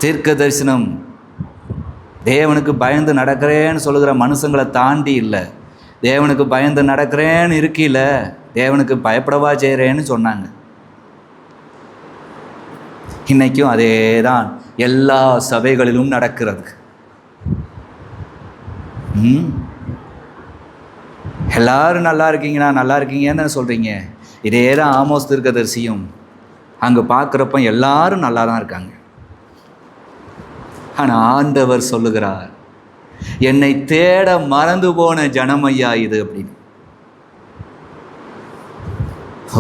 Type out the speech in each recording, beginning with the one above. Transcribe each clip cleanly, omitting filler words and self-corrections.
தீர்க்க தரிசனம் தேவனுக்கு பயந்து நடக்கிறேன்னு சொல்லுகிற மனுஷங்களை தாண்டி இல்லை. தேவனுக்கு பயந்து நடக்கிறேன்னு இருக்கையில் தேவனுக்கு பயப்படவா செய்கிறேன்னு சொன்னாங்க. இன்னைக்கும் அதே தான் எல்லா சபைகளிலும் நடக்கிறது. எல்லாரும் நல்லா இருக்கீங்களா, நல்லா இருக்கீங்கன்னு சொல்கிறீங்க. இதே தான் ஆமோஸ் தீர்க்கதரிசியும் அங்கே பார்க்குறப்ப எல்லாரும் நல்லா தான் இருக்காங்க. ஆனால் ஆண்டவர் சொல்லுகிறார், என்னை தேட மறந்து போன ஜனமையா இது அப்படின்னு.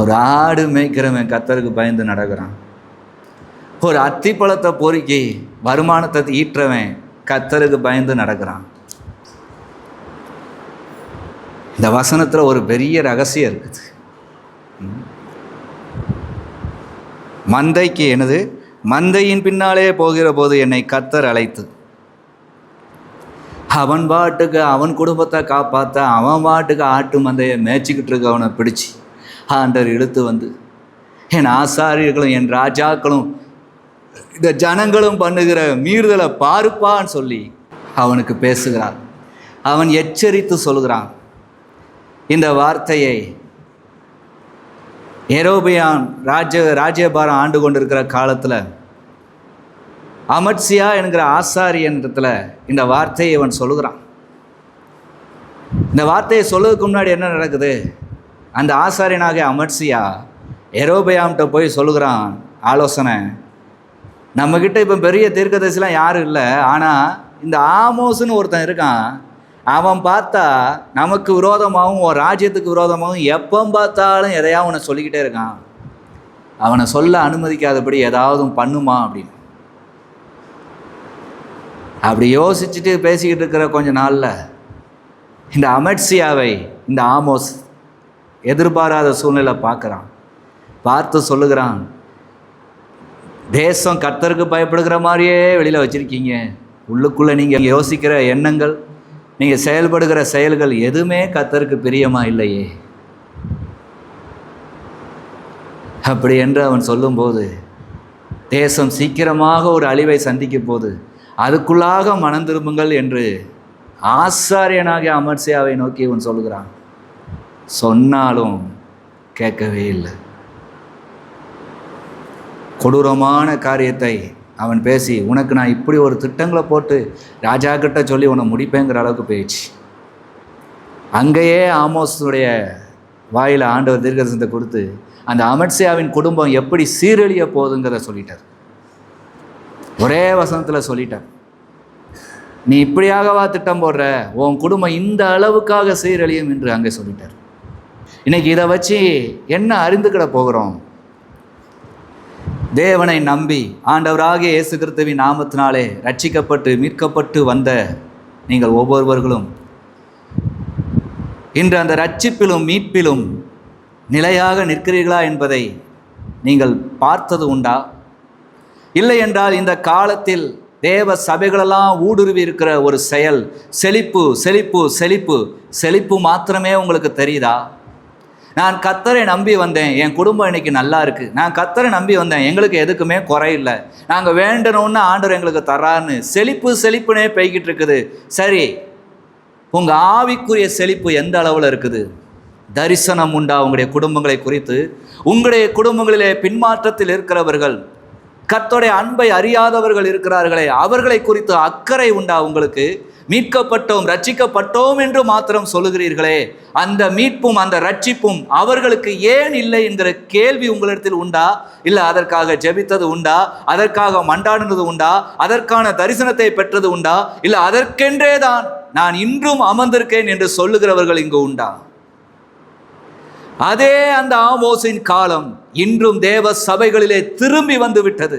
ஒரு ஆடு மேய்க்கிறவன் கர்த்தருக்கு பயந்து நடக்கிறான். ஒரு அத்திப்பழத்தை பொறுக்கி வருமானத்தை ஈற்றவன் கர்த்தருக்கு பயந்து நடக்கிறான். இந்த வசனத்தில் ஒரு பெரிய ரகசியம் இருக்குது. மந்தைக்கு எனது மந்தையின் பின்னாலே போகிற போது என்னை கர்த்தர் அழைத்து, அவன் பாட்டுக்கு அவன் குடும்பத்தை காப்பாற்ற அவன் பாட்டுக்கு ஆட்டு மந்தையை மேய்ச்சிக்கிட்டு இருக்க அவனை பிடிச்சி ஆண்டவர் இழுத்து வந்து, என் ஆசாரியர்களும் என் ராஜாக்களும் இந்த ஜனங்களும் பண்ணுகிற மீறுதலை பாருப்பான்னு சொல்லி அவனுக்கு பேசுகிறான். அவன் எச்சரித்து சொல்கிறான். இந்த வார்த்தையை யெரொபெயாம் ராஜ்யபாரம் ஆண்டு கொண்டிருக்கிற காலத்தில் அமத்சியா என்கிற ஆசாரியன்றத்தில் இந்த வார்த்தையை இவன் சொல்லுகிறான். இந்த வார்த்தையை சொல்லுறதுக்கு முன்னாடி என்ன நடக்குது? அந்த ஆசாரியனாகிய அமத்சியா யெரொபெயாம்கிட்ட போய் சொல்லுகிறான் ஆலோசனை, நம்மக்கிட்ட இப்போ பெரிய தீர்க்கதரிசிலாம் யாரும் இல்லை, ஆனால் இந்த ஆமோஸ்னு ஒருத்தன் இருக்கான், அவன் பார்த்தா நமக்கு விரோதமாகவும் ஒரு ராஜ்யத்துக்கு விரோதமாகவும் எப்போ பார்த்தாலும் எதையாவது அவனை சொல்லிக்கிட்டே இருக்கான், அவனை சொல்ல அனுமதிக்காதபடி ஏதாவது பண்ணுமா அப்படின்னு. அப்படி யோசிச்சுட்டு பேசிக்கிட்டு இருக்கிற கொஞ்ச நாளில் இந்த அமத்சியாவை இந்த ஆமோஸ் எதிர்பாராத சூழ்நிலை பார்க்குறான். பார்த்து சொல்லுகிறான், தேசம் கர்த்தருக்கு பயப்படுகிற மாதிரியே வெளியில் வச்சுருக்கீங்க, உள்ளுக்குள்ளே நீங்கள் யோசிக்கிற எண்ணங்கள், நீங்கள் செயல்படுகிற செயல்கள் எதுவுமே கர்த்தருக்கு பிரியமாக இல்லையே. அப்படி என்று அவன் சொல்லும்போது, தேசம் சீக்கிரமாக ஒரு அழிவை சந்திக்கும் போது அதுக்குள்ளாக மனம் திரும்புங்கள் என்று ஆசாரியனாகிய அமத்சியாவை நோக்கி அவன் சொல்லுகிறான். சொன்னாலும் கேட்கவே இல்லை. கொடூரமான காரியத்தை அவன் பேசி, உனக்கு நான் இப்படி ஒரு திட்டங்களை போட்டு ராஜா கிட்ட சொல்லி உன்னை முடிப்பேங்கிற அளவுக்கு போயிடுச்சு. அங்கேயே ஆமோஸுடைய வாயில் ஆண்டவர் தீர்க்கதரிசனத்தை கொடுத்து அந்த அமத்சியாவின் குடும்பம் எப்படி சீரழிய போகுதுங்கிறத சொல்லிட்டார். ஒரே வசனத்தில் சொல்லிட்டார், நீ இப்படியாகவா திட்டம் போடுற, உன் குடும்பம் இந்த அளவுக்காக சீரழியும் என்று அங்கே சொல்லிட்டார். இன்னைக்கு இதை வச்சு என்ன அறிந்துக்கிட போகிறோம்? தேவனை நம்பி ஆண்டவராகிய இயேசு கிறிஸ்துவின் நாமத்தினாலே ரட்சிக்கப்பட்டு மீட்கப்பட்டு வந்த நீங்கள் ஒவ்வொருவர்களும் இன்று அந்த ரட்சிப்பிலும் மீட்பிலும் நிலையாக நிற்கிறீர்களா என்பதை நீங்கள் பார்த்தது உண்டா? இல்லை என்றால் இந்த காலத்தில் தேவ சபைகளெல்லாம் ஊடுருவி இருக்கிற ஒரு செயல் செழிப்பு செழிப்பு செழிப்பு செழிப்பு மாத்திரமே உங்களுக்கு தெரியுதா? நான் கர்த்தரை நம்பி வந்தேன், என் குடும்பம் இன்னைக்கு நல்லா இருக்குது, நான் கர்த்தரை நம்பி வந்தேன், எங்களுக்கு எதுக்குமே குறையில்லை, நாங்கள் வேண்டணும்னு ஆண்டவர் எங்களுக்கு தரான்னு செழிப்பு செழிப்புனே பெய்கிட்டு இருக்குது. சரி, உங்கள் ஆவிக்குரிய செழிப்பு எந்த அளவில் இருக்குது? தரிசனம் உண்டா உங்களுடைய குடும்பங்களை குறித்து? உங்களுடைய குடும்பங்களிலே பின்மாற்றத்தில் இருக்கிறவர்கள், கர்த்தருடைய அன்பை அறியாதவர்கள் இருக்கிறார்களே, அவர்களை குறித்து அக்கறை உண்டா உங்களுக்கு? மீட்கப்பட்டோம் ரட்சிக்கப்பட்டோம் என்று மாத்திரம் சொல்லுகிறீர்களே, அந்த மீட்பும் அந்த ரட்சிப்பும் அவர்களுக்கு ஏன் இல்லை என்கிற கேள்வி உங்களிடத்தில் உண்டா? இல்லை அதற்காக ஜெபித்தது உண்டா? அதற்காக மண்டாடினது உண்டா? அதற்கான தரிசனத்தை பெற்றது உண்டா? இல்லை அதற்கென்றே தான் நான் இன்றும் அமர்ந்திருக்கேன் என்று சொல்லுகிறவர்கள் இங்கு உண்டா? அதே அந்த ஆமோஸின் காலம் இன்றும் தேவ சபைகளிலே திரும்பி வந்து விட்டது.